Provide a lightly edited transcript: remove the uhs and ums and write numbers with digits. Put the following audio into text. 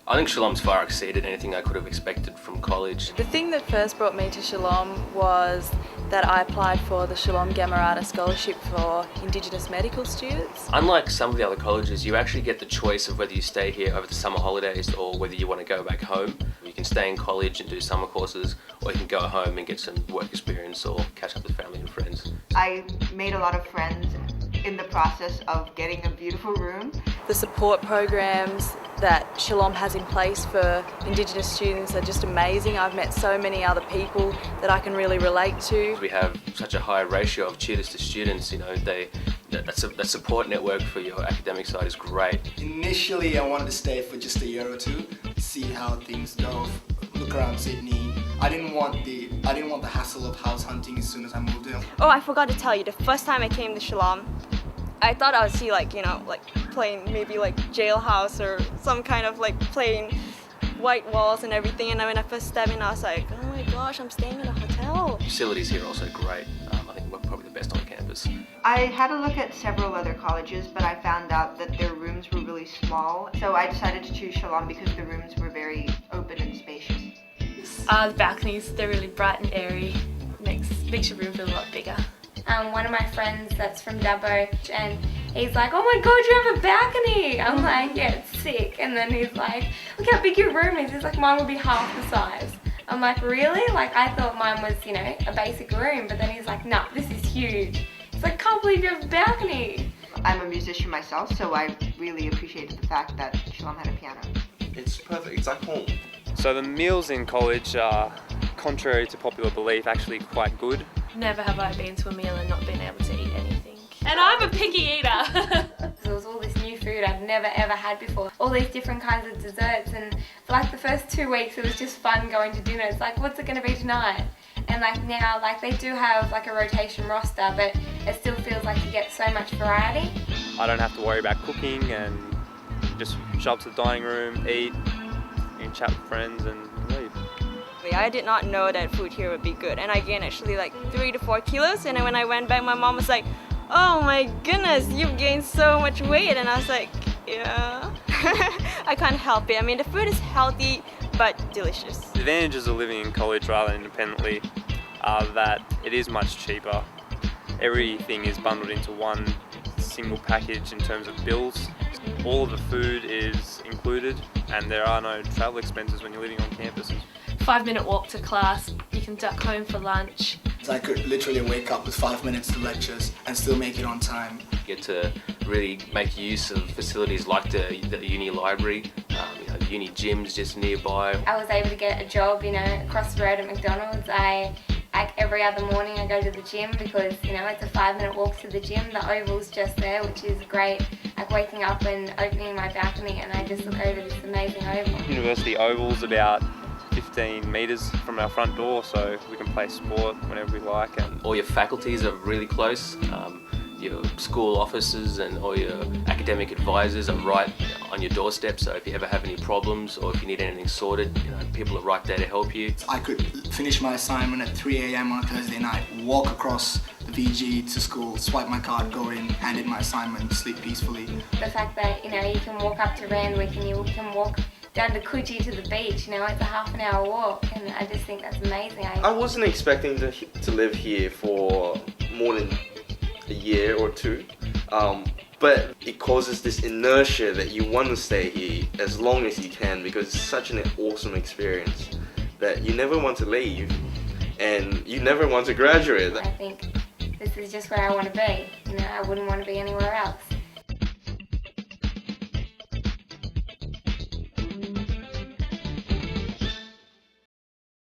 I think Shalom's far exceeded anything I could have expected from college. The thing that first brought me to Shalom was that I applied for the Shalom Gamarata Scholarship for Indigenous medical students. Unlike some of the other colleges, you actually get the choice of whether you stay here over the summer holidays or whether you want to go back home. You can stay in college and do summer courses, or you can go home and get some work experience or catch up with family and friends. I made a lot of friends in the process of getting a beautiful room. The support programs that Shalom has in place for Indigenous students are just amazing. I've met so many other people that I can really relate to. We have such a high ratio of tutors to students, that support network for your academic side is great. Initially, I wanted to stay for just a year or two, see how things go, look around Sydney. I didn't want the hassle of house hunting as soon as I moved in. Oh, I forgot to tell you, the first time I came to Shalom, I thought I would see plain maybe jailhouse or some kind of plain white walls and everything, and then when I first stepped in I was like, oh my gosh, I'm staying in a hotel. Facilities here are also great. I think we're probably the best on campus. I had a look at several other colleges, but I found out that their rooms were really small. So I decided to choose Shalom because the rooms were very open and spacious. The balconies, they're really bright and airy. Makes your room feel a lot bigger. One of my friends that's from Dubbo, and he's like, oh my god, you have a balcony! I'm like, yeah, it's sick. And then he's like, look how big your room is. He's like, mine will be half the size. I'm like, really? I thought mine was, a basic room, but then he's like, nah, this is huge. It's like, can't believe you have a balcony. I'm a musician myself, so I really appreciated the fact that Shalom had a piano. It's perfect, it's like home. So the meals in college are, contrary to popular belief, actually quite good. Never have I been to a meal and not been able to eat anything. And I'm a picky eater. There was all this new food I've never ever had before. All these different kinds of desserts, and for the first 2 weeks it was just fun going to dinner. It's like, what's it going to be tonight? And now, they do have a rotation roster, but it still feels like you get so much variety. I don't have to worry about cooking and just show up to the dining room, eat, and chat with friends and leave. I did not know that food here would be good, and I gained actually 3 to 4 kilos, and then when I went back my mom was like, oh my goodness, you've gained so much weight, and I was like, yeah. I can't help it. I mean, the food is healthy but delicious. The advantages of living in college rather than independently are that it is much cheaper. Everything is bundled into one single package in terms of bills. All of the food is included and there are no travel expenses when you're living on campus. 5-minute walk to class, you can duck home for lunch. So I could literally wake up with 5 minutes to lectures and still make it on time. You get to really make use of facilities like the uni library, the uni gyms just nearby. I was able to get a job, across the road at McDonald's. Every other morning I go to the gym because, it's a 5-minute walk to the gym. The oval's just there, which is great. Waking up and opening my balcony and I just look over this amazing oval. University Oval's about 15 metres from our front door, so we can play sport whenever we like. And all your faculties are really close. Your school offices and all your academic advisors are right on your doorstep, so if you ever have any problems or if you need anything sorted, people are right there to help you. I could finish my assignment at 3 a.m. on a Thursday night, walk across the VG to school, swipe my card, go in, hand in my assignment, sleep peacefully. The fact that, you can walk up to Randwick and you can walk down to Coogee to the beach, it's a half an hour walk, and I just think that's amazing. I wasn't expecting to live here for more than a year or two, but it causes this inertia that you want to stay here as long as you can because it's such an awesome experience that you never want to leave and you never want to graduate. I think this is just where I want to be. I wouldn't want to be anywhere else.